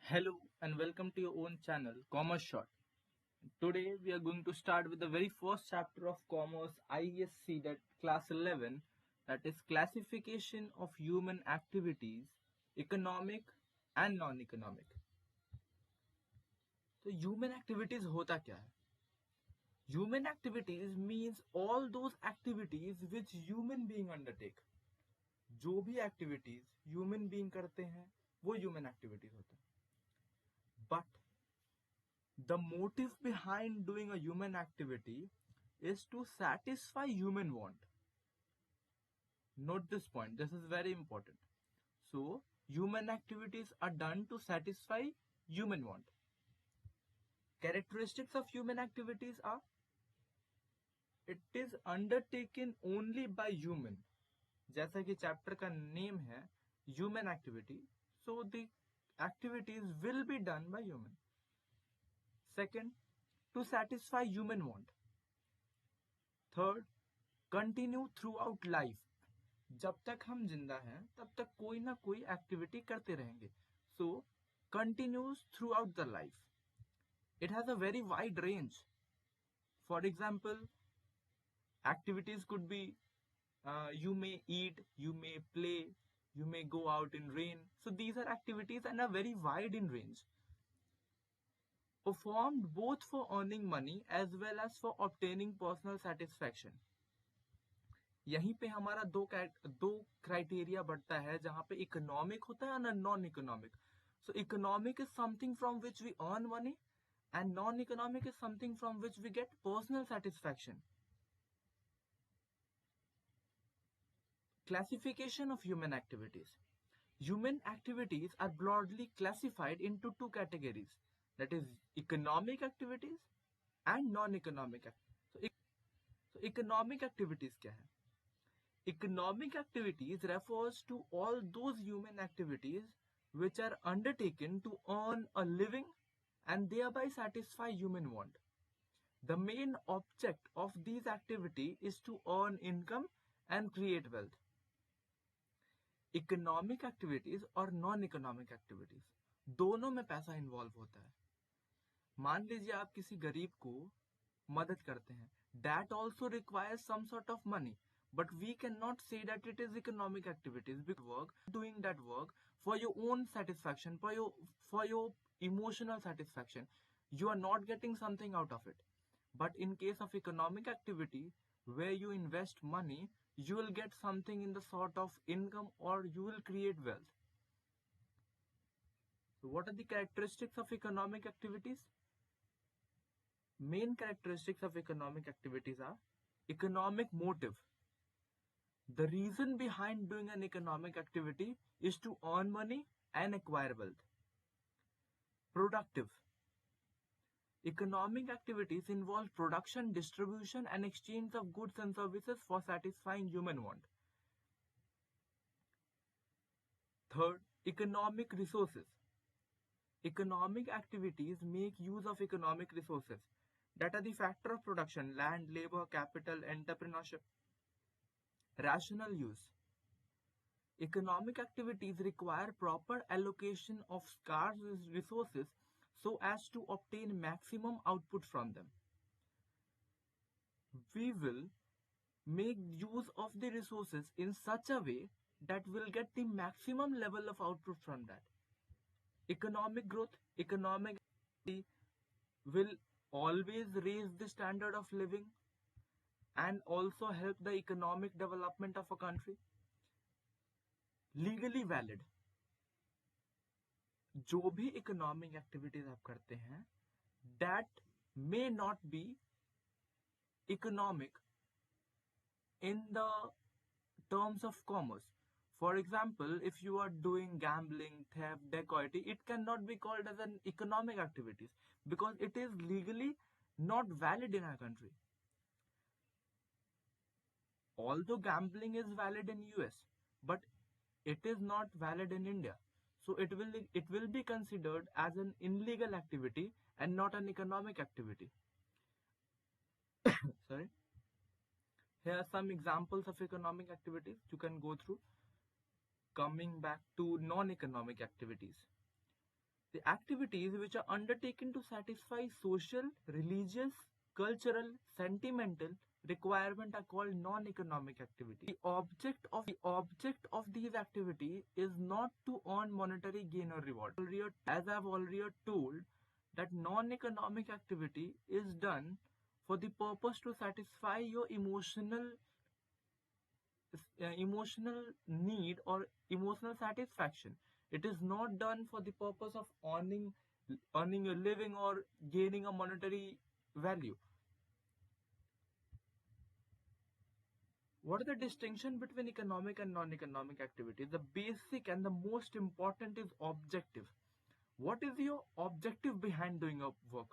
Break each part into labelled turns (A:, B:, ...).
A: Hello and welcome to your own channel, commerceshot. Today we are going to start with the very first chapter of commerce ISC, that class 11, that is classification of human activities, economic and non-economic. तो human activities होता क्या है? Human activities means all those activities which human being undertake. जो भी activities human being करते हैं वो human activities होता है. But the motive behind doing a human activity is to satisfy human want. Note this point, this is very important. So, human activities are done to satisfy human want. Characteristics of human activities are: it is undertaken only by human. जैसा कि chapter का name है human activity, so the activities will be done by human. Second, to satisfy human want. Third, continue throughout life. जब तक हम जिंदा हैं तब तक कोई ना कोई एक्टिविटी करते रहेंगे. So, continues throughout the life. It has a very wide range. For example, activities could be you may eat, you may play, you may go out in rain. So these are activities and are very wide in range. Performed both for earning money as well as for obtaining personal satisfaction. यहीं पे हमारा दो criteria बढ़ता है, जहां पे economic होता है और non economic. So economic is something from which we earn money and non-economic is something from which we get personal satisfaction. Classification of human activities. Human activities are broadly classified into two categories, that is economic activities and non-economic activities. So economic activities क्या है? Economic activities refers to all those human activities which are undertaken to earn a living and thereby satisfy human want. The main object of these activities is to earn income and create wealth. Economic activities और non-economic activities दोनों में पैसा involve होता है. मान लीजिए आप किसी गरीब को मदद करते हैं. That also requires some sort of money. But we cannot say that it is economic activities because doing that work for your own satisfaction, for your emotional satisfaction. You are not getting something out of it. But in case of economic activity, where you invest money, you will get something in the sort of income or you will create wealth. So what are the characteristics of economic activities? Main characteristics of economic activities are economic motive. The reason behind doing an economic activity is to earn money and acquire wealth. Productive. Economic activities involve production, distribution, and exchange of goods and services for satisfying human want. Third, economic resources. Economic activities make use of economic resources that are the factor of production: land, labor, capital, entrepreneurship. Rational use. Economic activities require proper allocation of scarce resources so as to obtain maximum output from them. We will make use of the resources in such a way that we'll get the maximum level of output from that. Economic growth. Economic activity will always raise the standard of living and also help the economic development of a country. Legally valid. जो भी economic activities आप करते हैं, that may not be economic in the terms of commerce. For example, if you are doing gambling, theft, dacoity, it cannot be called as an economic activities because it is legally not valid in our country. Although gambling is valid in US, but it is not valid in India. So it will be considered as an illegal activity and not an economic activity. Sorry. Here are some examples of economic activities you can go through. Coming back to non-economic activities. The activities which are undertaken to satisfy social, religious, cultural, sentimental requirement are called non-economic activity. The object of these activity is not to earn monetary gain or reward. As I've already told, that non-economic activity is done for the purpose to satisfy your emotional need or emotional satisfaction. It is not done for the purpose of earning a living or gaining a monetary value. What is the distinction between economic and non-economic activity? The basic and the most important is objective. What is your objective behind doing a work?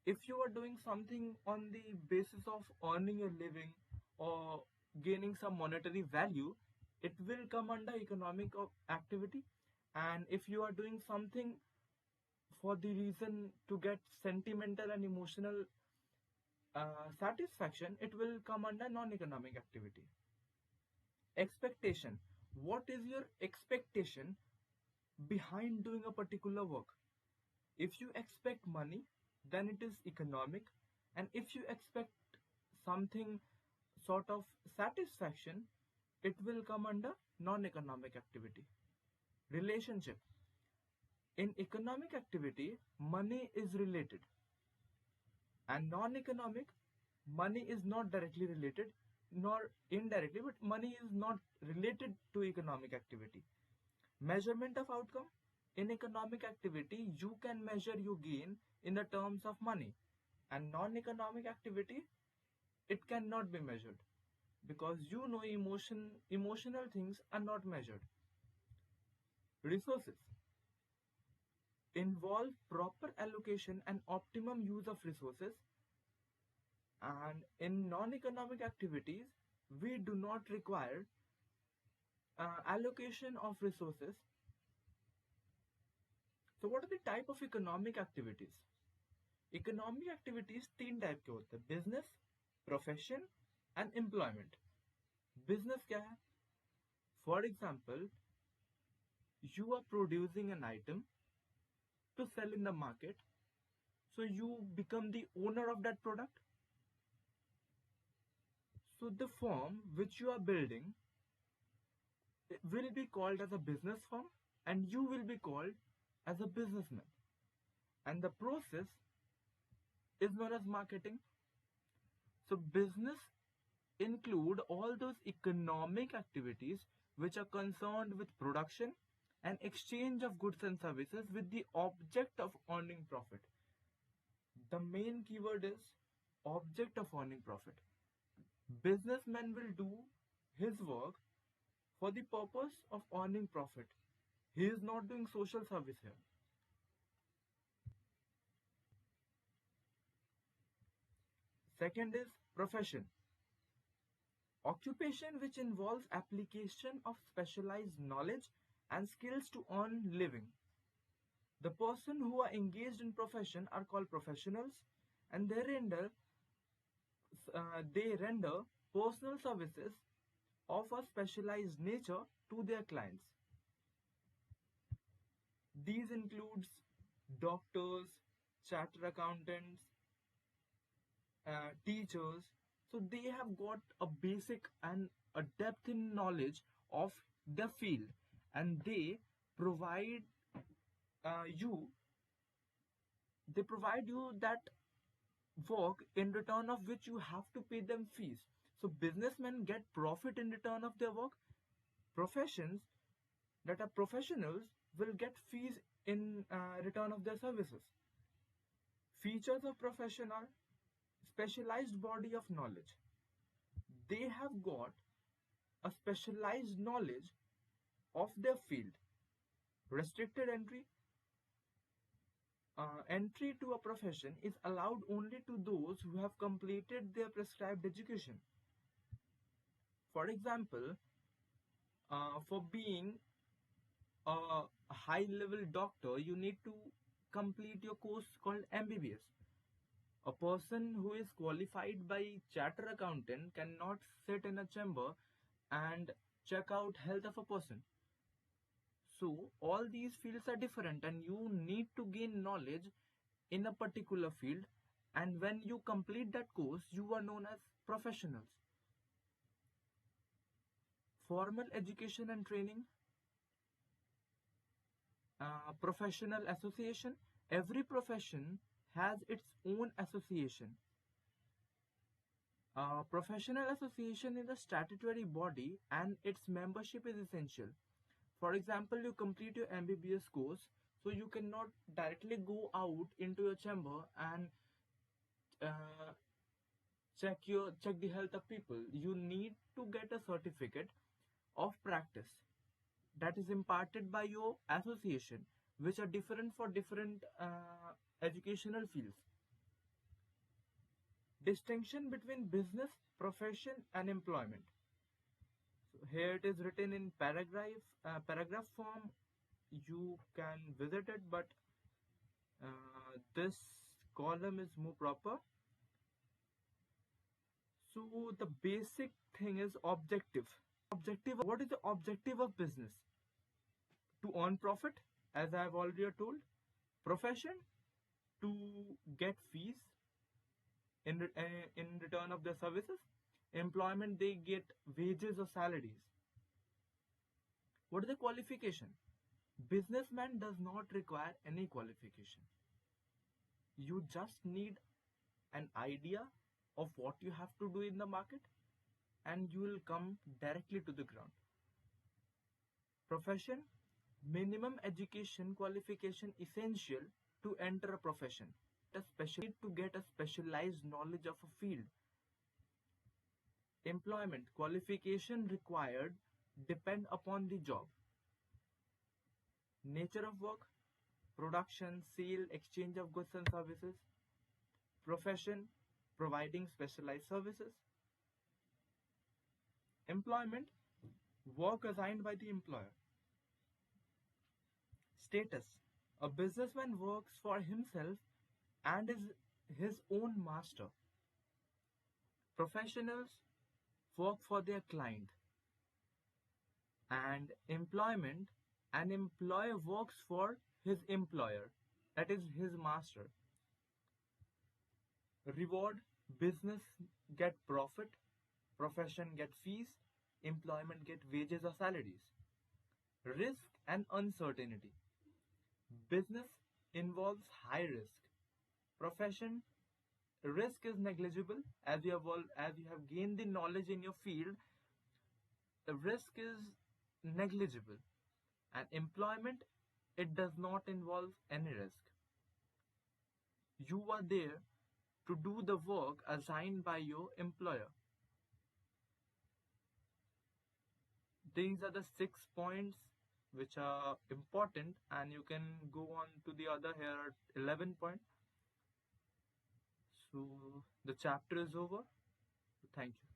A: If you are doing something on the basis of earning a living or gaining some monetary value, it will come under economic activity. And if you are doing something for the reason to get sentimental and emotional satisfaction, it will come under non-economic activity. Expectation. What is your expectation behind doing a particular work? If you expect money, then it is economic. And if you expect something sort of satisfaction, it will come under non-economic activity. Relationship. In economic activity, money is related. And non-economic, money is not directly related nor indirectly, but money is not related to economic activity. Measurement of outcome. In economic activity, you can measure your gain in the terms of money. And non-economic activity, it cannot be measured because emotional things are not measured. Resources involve proper allocation and optimum use of resources. And in non-economic activities, we do not require allocation of resources. So what are the type of economic activities? Economic activities तीन type के होते हैं: business, profession and employment. Business क्या है? For example, you are producing an item to sell in the market, so you become the owner of that product. So the firm which you are building will be called as a business firm, and you will be called as a businessman. And the process is known as marketing. So business include all those economic activities which are concerned with production and exchange of goods and services with the object of earning profit. The main keyword is object of earning profit. Businessman will do his work for the purpose of earning profit. He is not doing social service here. Second is profession. Occupation which involves application of specialized knowledge and skills to earn living. The person who are engaged in profession are called professionals, and they render personal services of a specialized nature to their clients. These includes doctors, chartered accountants, teachers. So they have got a basic and a depth in knowledge of the field, and they provide you that work, in return of which you have to pay them fees. So businessmen get profit in return of their work. Professions that are professionals will get fees in return of their services. Features of profession are specialized body of knowledge. They have got a specialized knowledge of their field. Restricted entry. Entry to a profession is allowed only to those who have completed their prescribed education. For example, for being a high-level doctor, you need to complete your course called MBBS. A person who is qualified by chartered accountant cannot sit in a chamber and check out health of a person. So all these fields are different and you need to gain knowledge in a particular field, and when you complete that course you are known as professionals. Formal education and training, professional association. Every profession has its own association. Professional association is a statutory body and its membership is essential. For example, you complete your MBBS course, so you cannot directly go out into your chamber and uh, check the health of people. You need to get a certificate of practice that is imparted by your association, which are different for different educational fields. Distinction between business, profession, and employment. So here it is written in paragraph form. You can visit it, but this column is more proper. So the basic thing is objective. What is the objective of business? To earn profit, as I have already told. Profession, to get fees in return of their services. Employment, they get wages or salaries. What is the qualification? Businessman does not require any qualification. You just need an idea of what you have to do in the market and you will come directly to the ground. Profession, minimum education qualification essential to enter a profession, especially to get a specialized knowledge of a field. Employment, qualification required depend upon the job. Nature of work, production, sale, exchange of goods and services. Profession, providing specialized services. Employment, work assigned by the employer. Status, a businessman works for himself and is his own master. Professionals work for their client. And employment, an employer works for his employer, that is his master. Reward, business get profit, profession get fees, employment get wages or salaries. Risk and uncertainty. Business involves high risk. Profession, risk is negligible. As you have gained the knowledge in your field, the risk is negligible. And employment, it does not involve any risk. You are there to do the work assigned by your employer. These are the 6 points which are important, and you can go on to the other. Here are 11 points. So the chapter is over. Thank you.